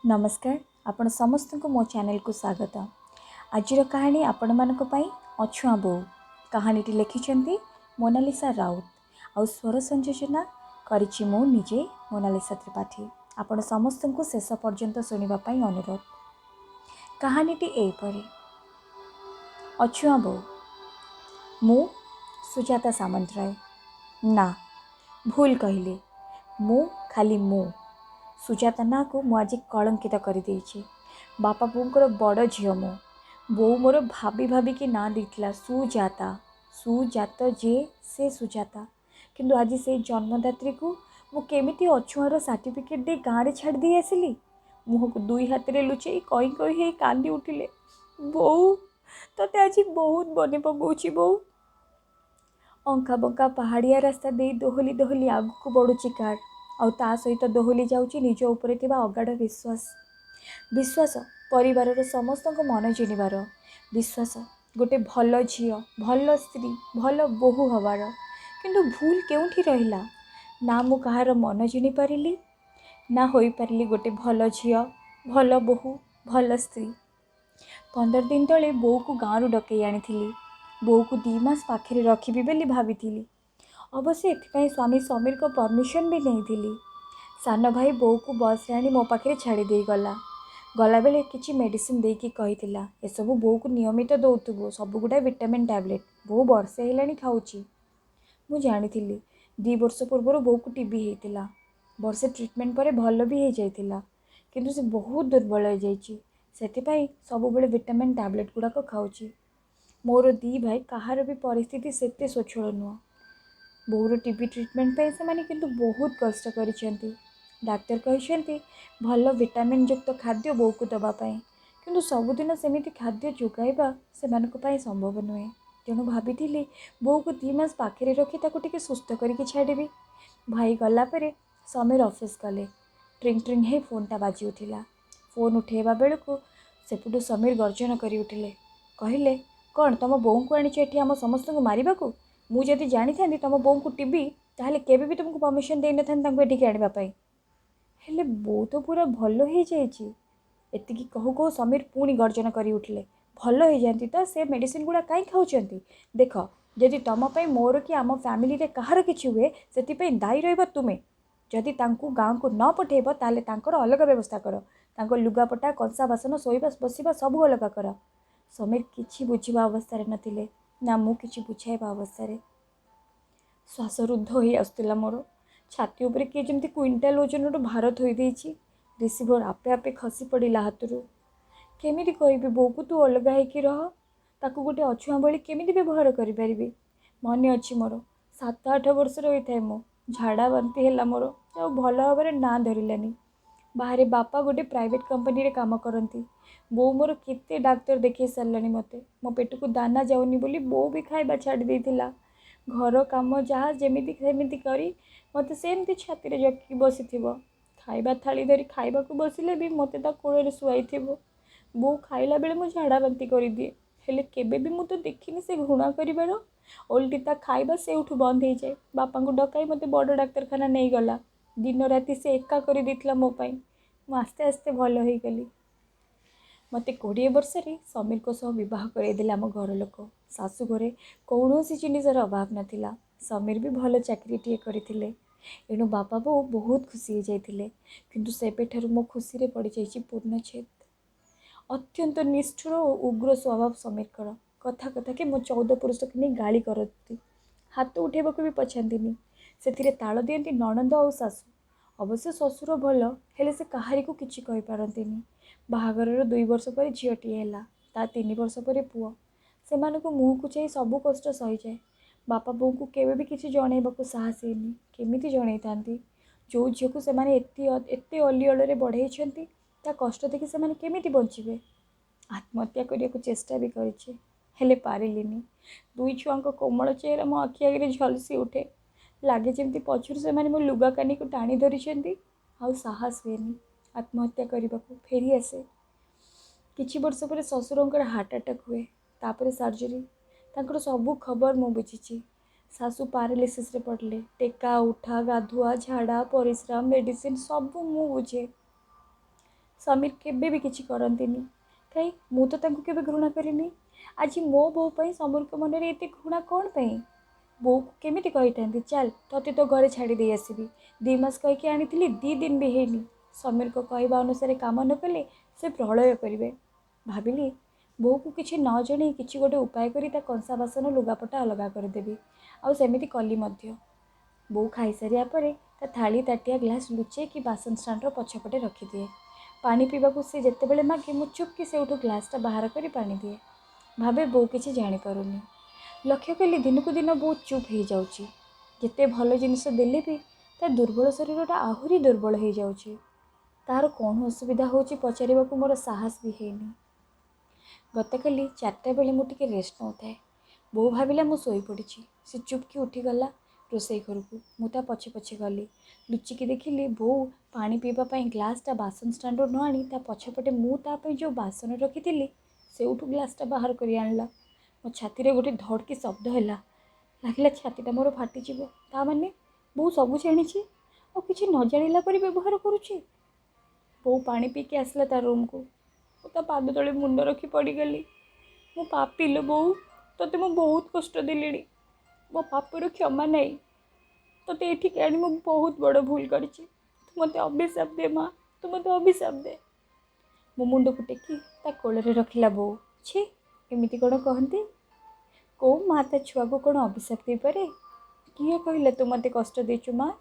नमस्कार आपण समस्त को मो चैनल को स्वागत। आज कहानी आपण मानक पई अछुआ बो कहानीटी लिखिछंती मोनालिसा राउत और स्वर संयोजना करिछि मो निजे मोनालिसा त्रिपाठी। आपण समस्त को शेष पर्यंत सुनिबा पई अनुरोध। कहानीटी एपरि अछुआ बो मु सुजाता सामंतराय ना भूल कहली मु खाली मु सुजाता ना को मु आज कलंकित कर देछि। बापा बोर बड़ झील मो बो मोर भाभी भाभी कि ना देता सुजाता सुजात जे से सुजाता किंतु आज से जन्मदात्री को मु केमिति अछुआर सर्टिफिकेट दे गाँव में छाड़ दी आसली। मुह को दुई हाथ में लुचई कई कई कांदी उठिले बो ते आज बहुत बने पकाउछि बो। अंका बंका पहाड़िया रास्ता दे दोहली दोहली आगू बढ़ुची कार आउ ता सहित दोहली जाउची निज उपरे थिबा अगाढ़ विश्वास विश्वास परिवार समस्त मन जिणवार विश्वास गोटे भल झील भल स्त्री भल बोहू हबार किंतु भूल केउठी रहिला ना मु कहार मन जिणी पारिली ना होई पारिली गोटे भल झील भल बोहू भल स्त्री। 15 दिन तले बो को गाँव डकई आनी बो को 2 मास पाखे रखी बोली भाभी अवश्य एथपाई स्वामी समीर को परमिशन भी नहीं थी। सान भाई बो को बस रे आनी मो पाखे छाड़ी दे गला बेले किछि मेडिसिन देकी कहितिला एसबू बो को नियमित दौथुबो सबगुड़ा विटामिन टैबलेट बो वर्षे हेलाणी खाऊची। मु जानी 2 वर्ष पूर्व बो को टीबी होता वर्षे ट्रिटमेंट पर भल भी हो जाइतिला किंतु से बहुत दुर्बल हो जाइछि सेथिपाई सब बेले विटामिन टैबलेट गुड़ाक खाऊची। मोर 2 भाई कहार भी परिस्थिति सेते स्वच्छल नुह बोर टीबी ट्रिटमेंट पे से माने किंतु बहुत कष्ट करिसेंती। डाक्टर कहते भल विटामिन युक्त खाद्य बो को दवापाई किंतु सबुदिन सेमिति खाद्य जोगाइबा से संभव नुहे तेणु भाभी बो को 2 मास पाखे रखी टिके सुस्थ करके छाड़बी। भाई गलापर समीर ऑफिस गले ट्रिंग ट्रिंग हे फोनटा बाजी उठिला। फोन उठेबा बेलू सेपटू समीर गर्जन करी उठिले कहले कौन तुम बो को आनी एठी आम समस्त को मारिबा को मु जदि जानी था तुम बो को टीबी ताहले केबे भी तुमको परमिशन देई न था एठी आनिबा पई हेले बो तो पूरा भल हो जाइए। एतिकी कहू कहू समीर पुणी गर्जन करी उठिले भल हो जाती तो से मेडिसिन गुड़ा कहीं खाऊँ देख जदि तुम मोर कि आम फैमिली रे कहार किछि हुए से दायी रहिबा तुमे जदि तांकु गाँव को न पठेब ताले तांकर अलग व्यवस्था कर तांको लुगापटा कंसा बासन शोइबा बसिबा सब अलग कर। समीर किछि बुझिबा अवस्था नथिले ना मु किछि बुझाइबा अवस्था श्वास रुद्ध हो आसुला मोर छाती उपरे किए जमी क्विंटाल ओजन भार थोड़ी रिसीभर आपे आपे खसी पड़ा हाथ केमी कहबी बो को तू अलग होकर रह ताकू गोटे अछुआ भली केमी व्यवहार करी मन अच्छी मोर 7-8 वर्ष होता है मो झाड़ा बांती है मोर भल भाव ना धरलानी बाहर बापा गोटे प्राइवेट कंपनी रे काम करती बो मोर केते डाक्तर देखे सारे मते मो पेट को दाना जाऊनी बोली बो भी खाइबा छाड़ देथिला घर काम जहाँ जमीती सेमिति करी मत सेमती छाती जकी बसी खाइबा थाली धरी खाइबा को बसिले भी मत कोल शुआई बो खाइला बेले मु झाड़ा बांती कर दिए हेले केबे भी मु तो देखिनी से घृणा करिबार ओल्टी ता खाइबा से उठू बंद हो जाए। बापा को डकाई मत बड़ डाक्तरखाना नहीं गला दिन राति से एका कर देथिला मो पाई मु आस्ते आस्ते भल हो गली। मत 20 वर्ष समीर को सह विवाह करदेले आम घर लोक सासु घरे कौन सी जिनिसर अभाव नाथिला समीर भी भल चाकरीटे करथिले एणु बापा बो बहुत खुशी हो जाइथिले किंतु सेबेठारु मो खुशी रे पड़ जाइछि पूर्णछेद। अत्यंत निष्ठुर और उग्र स्वभाव समीर कथा कथा के मो 14 पुरुष कि नहीं गाली करती हाथ उठेबा भी पछांतीनी से ताल दियंती नणंद और सासु अवश्य ससुर भल हेले से कहारी को किछि कहि पारंतीनी। बाहागर 2 वर्ष पर झीटी है ता 3 वर्ष पर पुओ से मुँह को चाहे सबू कष्ट सही जाए बापा बो को केवे भी किसी जनइबा साहस हैनी केमिति जन था जो झील को सेमाने एते अलिअल बढ़ई ता कष्ट देखि से माने केमिति बंचिबे आत्महत्या करने को चेष्टा भी करिछि हेले पारिलिनी। 2 छुआ कोमल चेहरा मो आखि आगे झलसी उठे लगे जमी पछुर से माने मो लुगा कानी को टाणी धरी आउ साहस हुएनी आत्महत्या करने को फेरी आसे। किछि वर्ष पर ससुरंकर हार्ट अटैक हुए तापर सर्जरी तांकर सबू खबर मु बुझी सासु पारालिसिस रे पड़ले टेका उठा गाधुआ झाड़ा परिश्रा मेडिसिन सबू मु बुझे समीर केबे भी किछि करंतिनी कहीं मु तो तांको केबे घृणा करिनी आज मो बो पई समीर को मन रे एते घृणा कोन पई बो केमिति कहिथांती चल तते तो घरे छाड़ी दे आसीबी 2 मास कहिके आनिथिली 2 दिन भी हेनी समीर को कहवा अनुसार काम न कले से प्रलय करिवे भाविली बो को किछि न जणे किछि गोटे उपाय करी ता कंसा बासन लुगापटा अलगा करदेबी आउ सेमिति कली मध्य बो खाई सारिया परे ता थाली ताटिया ग्लास लुचे कि बासन स्टाण्डर पछपटे रखिदिए पानी पीवाकू से जेतेबेले मागे मु चुपकी से उठू ग्लासटा बाहर करी पानी दिए भावे बो किछि जानीपारुनी लक्ष्य कली दिन को दिन बहुत चुप हो जाऊँगी जिते भल जिनिस देले भी ता दुर्बल शरीरटा आहुरी दुर्बल हो जाऊँगी तार कौन असुविधा होची पचारिबाकू मोर साहस भी हैनी गतकाली 4टा बेले मु टिके रेस्ट नौथाए बो भाविला मु सोई पड़ी से चुपकी उठीगला रोसई घर को मुता पछे पछे गली लुचिकी देखिली बो पानी पीवाई ग्लासटा बासन स्टाण्डर न आनी ता पछपटे मुझे जो बासन रखी से उठू ग्लासटा बाहर कर आणला मो छाती रे गोटे धड़की शब्द है लगे छातीटा मोर फाटीज ता माने बो सबू जानी और किसी न जाना पर व्यवहार करुच्ची बो पानी पीके आसला ता रूम को ता पाद तले मुंड रखी पड़गली मो पापी लो बो तोते मु बहुत कष्ट देली मो पापर क्षमा नहीं तोते ये आनी मु बहुत बड़ भूल कर मत अभिशाप दे माँ तू मत अभिशाप दे मो मुंड को टेकी ता कोल रखिला बो छे एमती कौन कहते कौ माँ ता छुआ को कौन अभिशाप दे पारे किए कहले तू मत कष्ट देचु माँ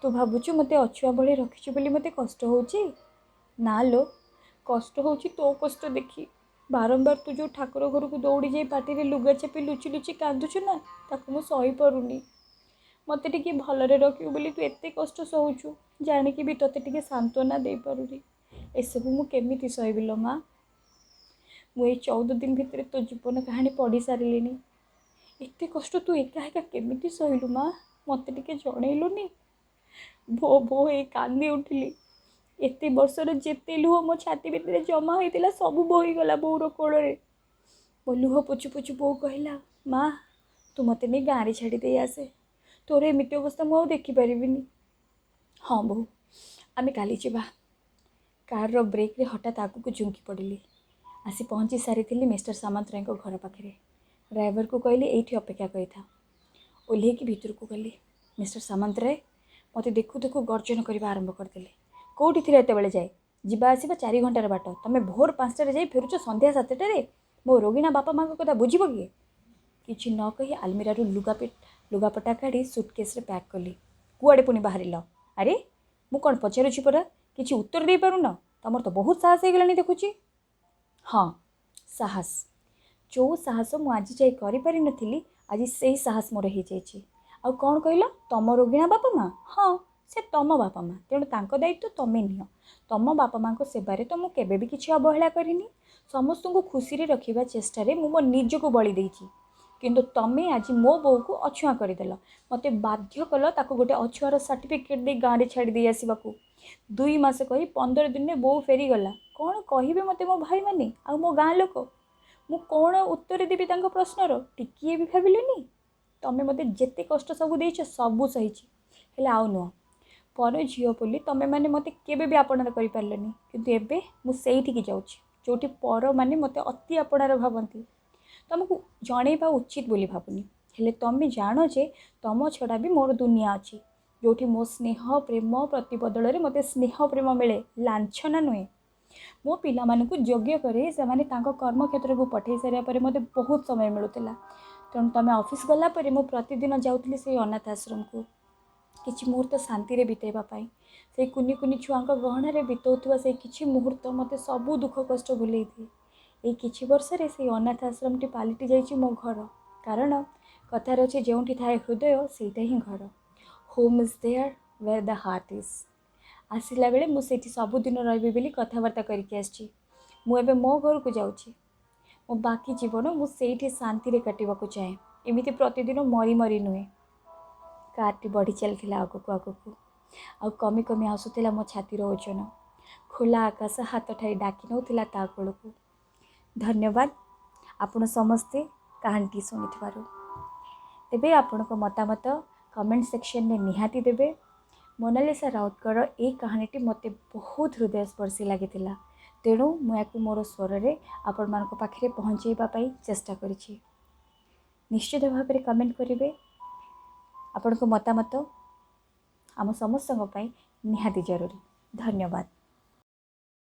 तू भावुचु मत अछुआ भली रखीचु बोली मत कष्ट होची ना लो कष्ट होची तो कष्ट देखी बारंबार तू जो ठाकुर घर को दौड़ी जाई पाटी लुगा चापी लुचि लुचि कांदुचु ना ताको मु सही पारुनी मत टिके भलरे रखियो बोली तू एते कष्ट सहूचु जानिकी भी तोते टिके सांत्वना दे पारुनी एसबू मु केमिति सहबी लो माँ मुझे 14 दिन भितर तो जीवन कहानी पढ़ी सारे एत कष्ट तू एका एका केमिति सहलु माँ मत टिके जनइलुनी भो भो ए कांदी उठिली एत वर्षर जेते लुह मो छाती भितर जमा होता सब बोहीगला बोर कोल मो लुह पोछु पोछु बो कहला माँ तू मत नहीं गाँव में छाड़ी दे आसे तोर एमती अवस्था मुझे देखिपारि हाँ बो आम काली जा कार ब्रेक रे हठात आगू झुंकी पड़ी आसी पहुँची सारी मिस्टर सामंतराय घर पाखे ड्राइवर को कहली ये अपेक्षा करिथा ओह्लैकी भितर को गली मिस्टर सामंतराय मत देखु देखु गर्जन करने आरंभ करदे कौटी थी एत जाए जीवा आसवा 4 घंटार बाट तुम भोर 5टार जा फेरुच संध्या 7टार मो रोगिणा बापा माँ कथा बुझ किए कि न कही आलमीरारू लुगापटा काढ़ी सुटकेस पैक कली कुआड़े पुणी बाहर अरे मु कौन पचारुची परा किसी उत्तर दे पारुन तुम तो बहुत साहस हो गलानी देखुची हाँ साहस जो साहस मु आज जाए करी आज से साहस मोर हो जाइए आ कौन कहल तुम रोगिणा बापा माँ हाँ से तुम बापा माँ तेणु तांको दायित्व तुम निह तुम बापा माँ को सेवारे तो मुझे भी किसी अवहेला करिनी समस्त को खुशी रे रखिबा चेष्टा रे मु मो निज को बलि देइछि किंतु तमें आज मो बो को अछुआ करदेल मत बाध्य कल ताको गोटे अछुआर सर्टिफिकेट दे गाँव में छाड़ी दे आसवाकू 2 मास कही 15 दिन में बो फेरीगला कौन कहे मत मो भाई माने आ मो गाँ लोक मु कौन उत्तर देवी तांको प्रश्नर टिकिए भी भाविलुनी तमें मत जेते कष्ट सबू देइछ सबू सही हेले आउ नुह पर झील बोली तमें मैंने मत केबे भी आपणार कर पारलनी किंतु एबे मु सेइठिकी जाउछि जोटी पर माने मत अति आपणार भावती तुमको जनइबा उचित बोली भावुनी हेले तमें जान जे तुम छड़ा भी मोर दुनिया अच्छी जोठी मो स्नेह प्रेम प्रति बदल में मत स्नेह प्रेम मिले लाछना नुहे मो पिला मानकु योग्य करे से माने तांको कर्म क्षेत्र को पठे सारिया परे मते बहुत समय मिलुतला तेणु तुम ऑफिस गला परे मो प्रतिदिन जाउतली से अनाथ आश्रम को किछि मुहूर्त शांति रे बितेबा पाई से कुनी कुनी छुआंक गहना बिताउथुवा से किछि मुहूर्त मते सबू दुख कष्ट भुलई दिए ये किछि वर्ष रे से अनाथ आश्रम टी पालिटी जाइछि मो घर कारण कथार अच्छे जोठी थाए हृदय सेटा ही घर home is there where the heart is आसला बेले मुझे सबुदिन रही बोली कथबार्ता करके आसी मुझे मो घर को जाऊँगी मो बाकी जीवन मुझे शांति रे काटिबा को चाहे एमती प्रतिदिन मरी मरी नुहे कारटी बढ़ी चलता आगक आगक आ कमी कमी आसूला मो छातीर ओजन खोला आकाश हाथ ठाई डाकी नौला ता कोल को धन्यवाद आपण समस्ते कहानी शुणी तेबे आपण मतामत कमेंट सेक्शन में निहाती देबे ମୋନାଲିସା ରାଉତଙ୍କର ଏଇ କାହାଣୀଟି ମୋତେ ବହୁତ ହୃଦୟସ୍ପର୍ଶୀ ଲାଗିଥିଲା। ତେଣୁ ମୁଁ ୟାକୁ ମୋର ସ୍ୱରରେ ଆପଣମାନଙ୍କ ପାଖରେ ପହଞ୍ଚାଇବା ପାଇଁ ଚେଷ୍ଟା କରିଛି। ନିଶ୍ଚିତ ଭାବରେ କମେଣ୍ଟ କରିବେ। ଆପଣଙ୍କ ମତାମତ ଆମ ସମସ୍ତଙ୍କ ପାଇଁ ନିହାତି ଜରୁରୀ। ଧନ୍ୟବାଦ।